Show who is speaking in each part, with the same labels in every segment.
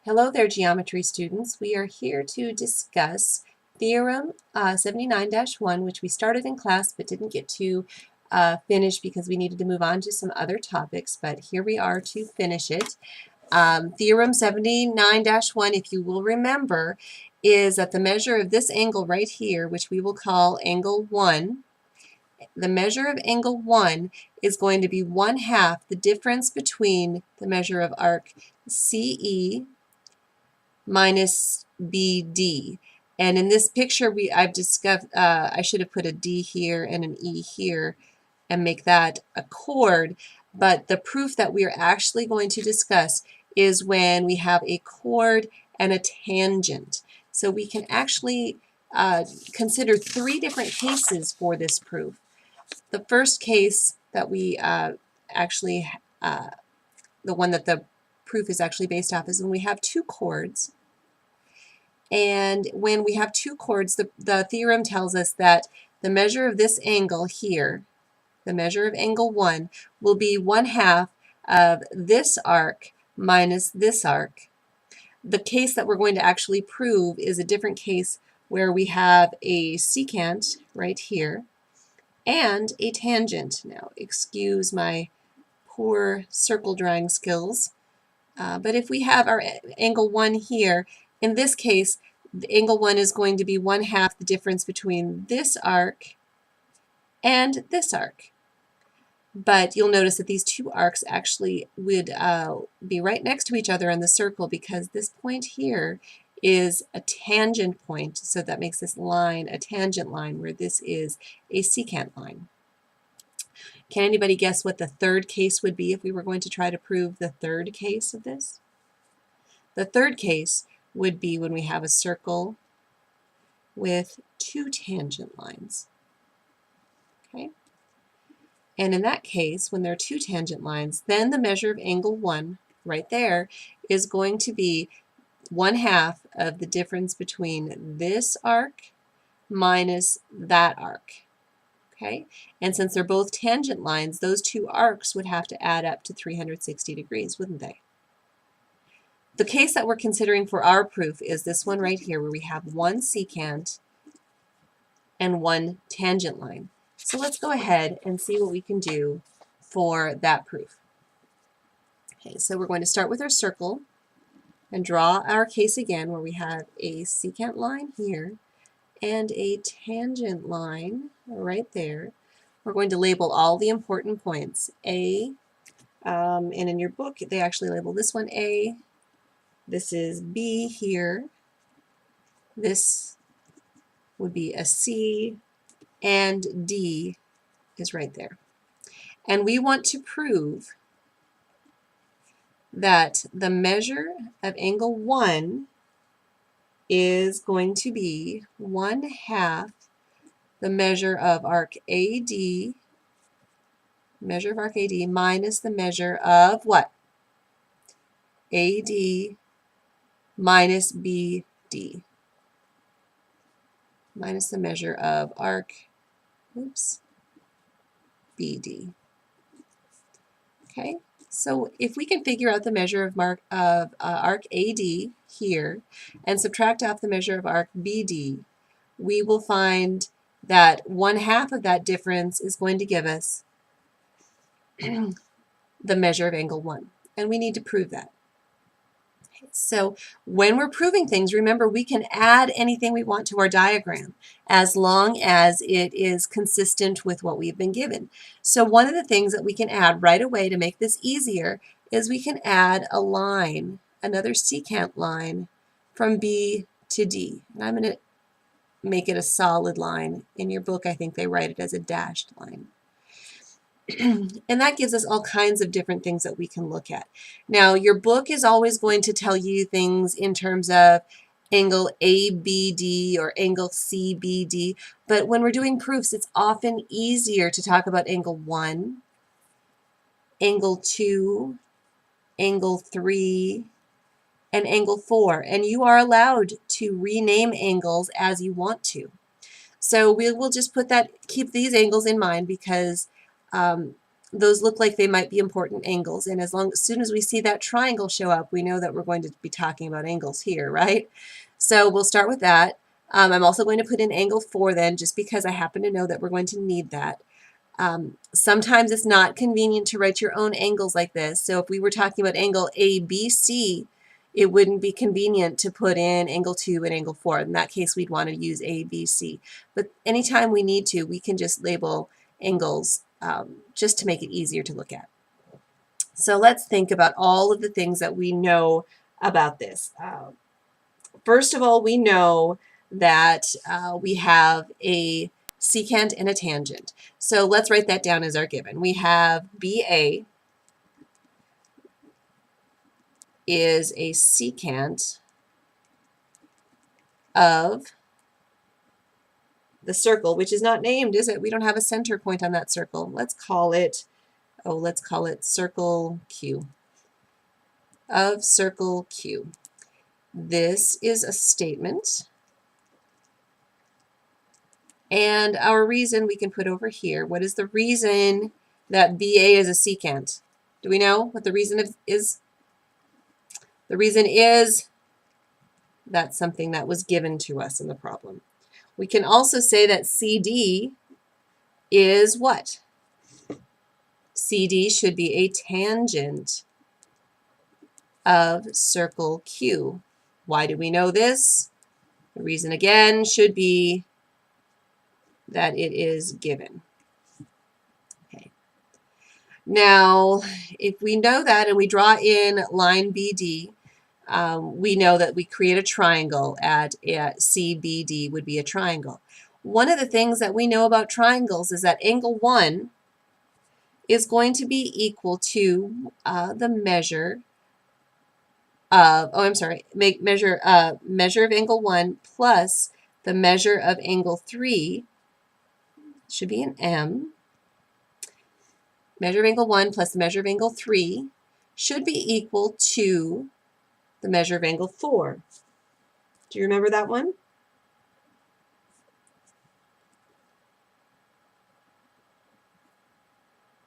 Speaker 1: Hello there, geometry students. We are here to discuss Theorem 79-1, which we started in class but didn't get to finish because we needed to move on to some other topics, but here we are to finish it. Theorem 79-1, if you will remember, is that the measure of this angle right here, which we will call angle 1, the measure of angle 1 is going to be 1/2 the difference between the measure of arc CE minus BD. And in this picture, I've discovered I should have put a D here and an E here and make that a chord. But the proof that we are actually going to discuss is when we have a chord and a tangent. So we can actually consider 3 different cases for this proof. The first case that we the one that the proof is actually based off is when we have 2 chords. And when we have 2 chords, the theorem tells us that the measure of this angle here, the measure of angle 1, will be 1/2 of this arc minus this arc. The case that we're going to actually prove is a different case where we have a secant right here and a tangent. Now, excuse my poor circle drawing skills, but if we have our angle 1 here, in this case, the angle 1 is going to be 1/2 the difference between this arc and this arc. But you'll notice that these 2 arcs actually would be right next to each other in the circle because this point here is a tangent point, so that makes this line a tangent line where this is a secant line. Can anybody guess what the third case would be if we were going to try to prove the third case of this? The third case would be when we have a circle with 2 tangent lines. Okay? And in that case, when there are 2 tangent lines, then the measure of angle 1 right there is going to be 1/2 of the difference between this arc minus that arc. Okay? And since they're both tangent lines, those 2 arcs would have to add up to 360 degrees, wouldn't they? The case that we're considering for our proof is this one right here where we have 1 secant and 1 tangent line. So let's go ahead and see what we can do for that proof. Okay, so we're going to start with our circle and draw our case again where we have a secant line here and a tangent line right there. We're going to label all the important points. A, and in your book they actually label this one A. This is B here. This would be a C, and D is right there. And we want to prove that the measure of angle 1 is going to be 1/2 the measure of arc AD, minus the measure of what? AD minus BD, minus the measure of arc, BD. Okay, so if we can figure out the measure of arc AD here and subtract off the measure of arc BD, we will find that 1/2 of that difference is going to give us the measure of angle 1, and we need to prove that. So when we're proving things, remember we can add anything we want to our diagram as long as it is consistent with what we've been given. So one of the things that we can add right away to make this easier is we can add a line, another secant line from B to D. And I'm going to make it a solid line. In your book, I think they write it as a dashed line. And that gives us all kinds of different things that we can look at. Now, your book is always going to tell you things in terms of angle ABD or angle CBD, but when we're doing proofs, it's often easier to talk about angle 1, angle 2, angle 3, and angle 4, and you are allowed to rename angles as you want to. So we will just keep these angles in mind because those look like they might be important angles, and as soon as we see that triangle show up, we know that we're going to be talking about angles here, right? So we'll start with that. I'm also going to put in angle 4 then, just because I happen to know that we're going to need that. Sometimes it's not convenient to write your own angles like this. So if we were talking about angle ABC, it wouldn't be convenient to put in angle 2 and angle 4. In that case, we'd want to use ABC. But anytime we need to, we can just label angles just to make it easier to look at. So let's think about all of the things that we know about this. First of all, we know that we have a secant and a tangent. So let's write that down as our given. We have BA is a secant of the circle, which is not named, is it? We don't have a center point on that circle. Let's call it, let's call it circle Q. Of circle Q. This is a statement. And our reason we can put over here. What is the reason that BA is a secant? Do we know what the reason is? The reason is that's something that was given to us in the problem. We can also say that CD is what? CD should be a tangent of circle Q. Why do we know this? The reason again should be that it is given. Okay. Now, if we know that and we draw in line BD, we know that we create a triangle at CBD would be a triangle. One of the things that we know about triangles is that angle 1 is going to be equal to the measure of, measure of angle 1 plus the measure of angle 3, should be an M. Measure of angle 1 plus the measure of angle 3 should be equal to the measure of angle 4. Do you remember that one?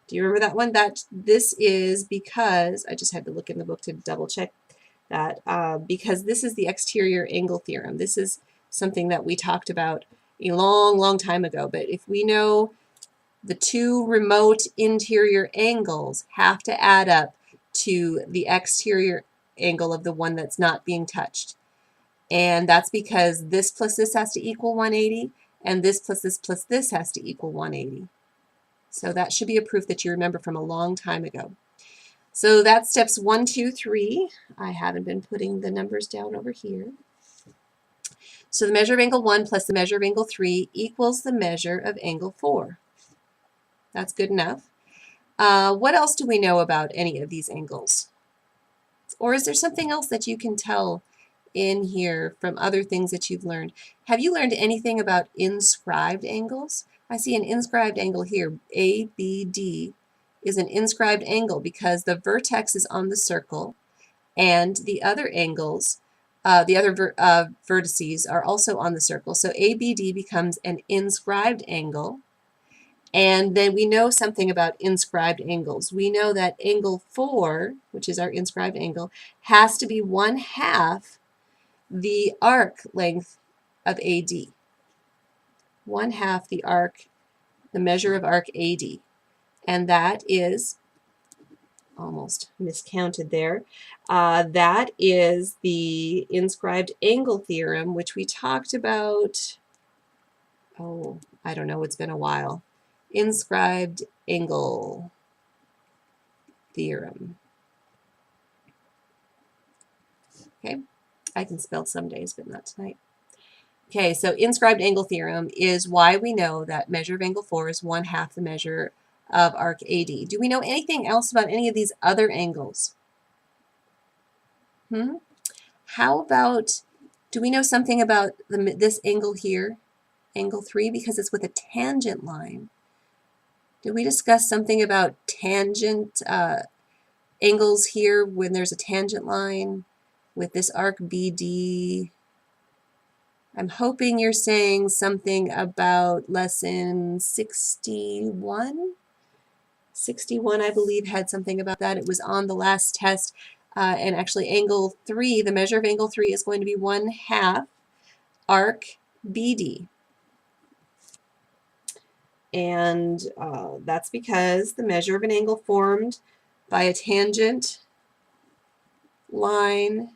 Speaker 1: Do you remember that one? This is because, I just had to look in the book to double check that, because this is the exterior angle theorem. This is something that we talked about a long, long time ago. But if we know the two remote interior angles have to add up to the exterior angle of the one that's not being touched. And that's because this plus this has to equal 180, and this plus this has to equal 180. So that should be a proof that you remember from a long time ago. So that's steps 1, 2, 3. I haven't been putting the numbers down over here. So the measure of angle 1 plus the measure of angle 3 equals the measure of angle 4. That's good enough. What else do we know about any of these angles? Or is there something else that you can tell in here from other things that you've learned? Have you learned anything about inscribed angles? I see an inscribed angle here. ABD is an inscribed angle because the vertex is on the circle and the other angles, the other vertices are also on the circle. So ABD becomes an inscribed angle. And then we know something about inscribed angles. We know that angle 4, which is our inscribed angle, has to be 1/2 the arc length of AD. 1/2 the arc, the measure of arc AD. And that is, almost miscounted there, that is the inscribed angle theorem, which we talked about, oh, I don't know, it's been a while. Inscribed angle theorem. Okay, I can spell some days, but not tonight. Okay, so inscribed angle theorem is why we know that measure of angle 4 is 1/2 the measure of arc AD. Do we know anything else about any of these other angles? How about, do we know something about this angle here, angle 3, because it's with a tangent line? Did we discuss something about tangent angles here when there's a tangent line with this arc BD? I'm hoping you're saying something about lesson 61? 61, I believe, had something about that. It was on the last test. And actually angle 3, the measure of angle 3 is going to be 1/2 arc BD. And that's because the measure of an angle formed by a tangent line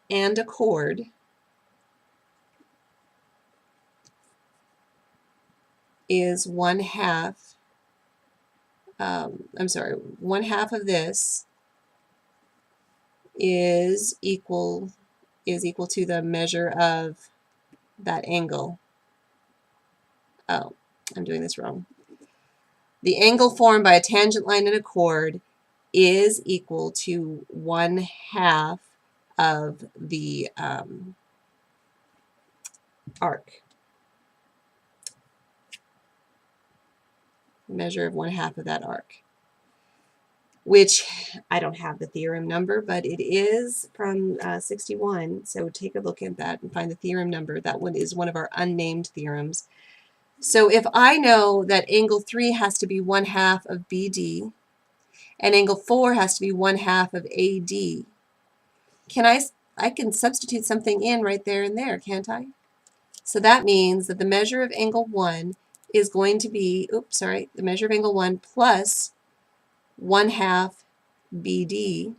Speaker 1: and a chord is 1/2, I'm sorry, 1/2 of this is equal to the measure of that angle. Oh, I'm doing this wrong. The angle formed by a tangent line and a chord is equal to 1/2 of the arc. Measure of 1/2 of that arc, which I don't have the theorem number, but it is from 61. So take a look at that and find the theorem number. That one is one of our unnamed theorems. So if I know that angle 3 has to be 1/2 of BD and angle 4 has to be 1/2 of AD, I can substitute something in right there and there, can't I? So that means that the measure of angle 1 is going to be, the measure of angle 1 plus 1/2 BD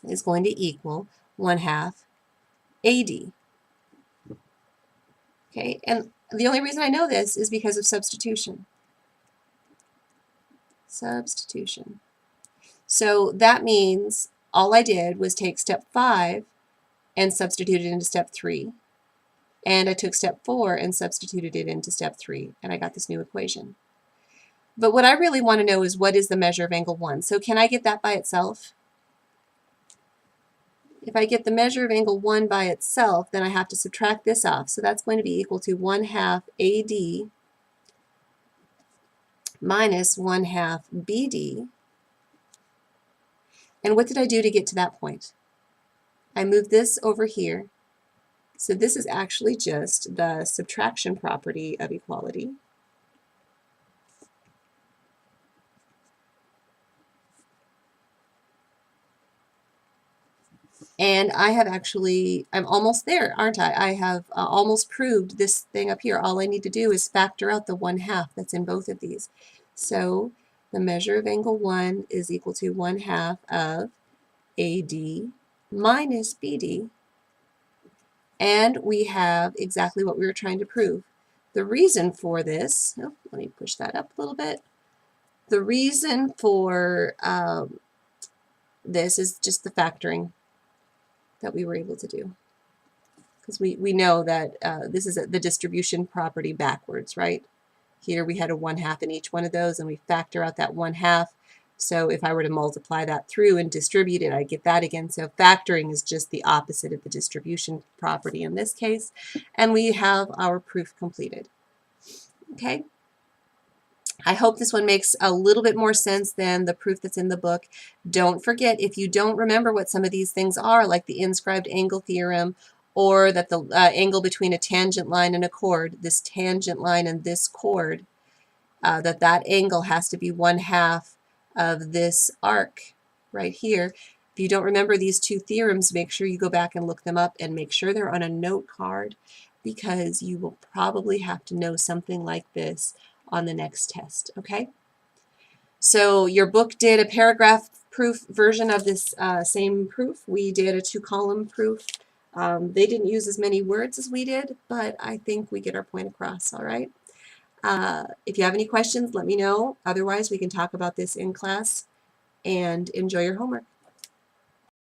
Speaker 1: is going to equal 1/2 AD. Okay, and the only reason I know this is because of substitution. Substitution. So that means all I did was take step 5 and substitute it into step 3. And I took step 4 and substituted it into step 3, and I got this new equation. But what I really want to know is what is the measure of angle 1. So can I get that by itself? If I get the measure of angle 1 by itself, then I have to subtract this off. So that's going to be equal to 1/2 AD minus 1/2 BD. And what did I do to get to that point? I moved this over here. So this is actually just the subtraction property of equality. And I'm almost there, aren't I? I have almost proved this thing up here. All I need to do is factor out the 1/2 that's in both of these. So the measure of angle 1 is equal to 1/2 of AD minus BD. And we have exactly what we were trying to prove. The reason for this, let me push that up a little bit. The reason for this is just the factoring that we were able to do. Because we know that this is the distribution property backwards, right? Here we had a 1/2 in each one of those, and we factor out that 1/2. So if I were to multiply that through and distribute it, I get that again. So factoring is just the opposite of the distribution property in this case. And we have our proof completed. Okay? I hope this one makes a little bit more sense than the proof that's in the book. Don't forget, if you don't remember what some of these things are, like the inscribed angle theorem, or that the angle between a tangent line and a chord, this tangent line and this chord, that angle has to be 1/2 of this arc right here. If you don't remember these two theorems, make sure you go back and look them up and make sure they're on a note card, because you will probably have to know something like this on the next test, okay? So your book did a paragraph proof version of this same proof. We did a 2-column proof. They didn't use as many words as we did, but I think we get our point across, all right? If you have any questions, let me know. Otherwise, we can talk about this in class, and enjoy your homework.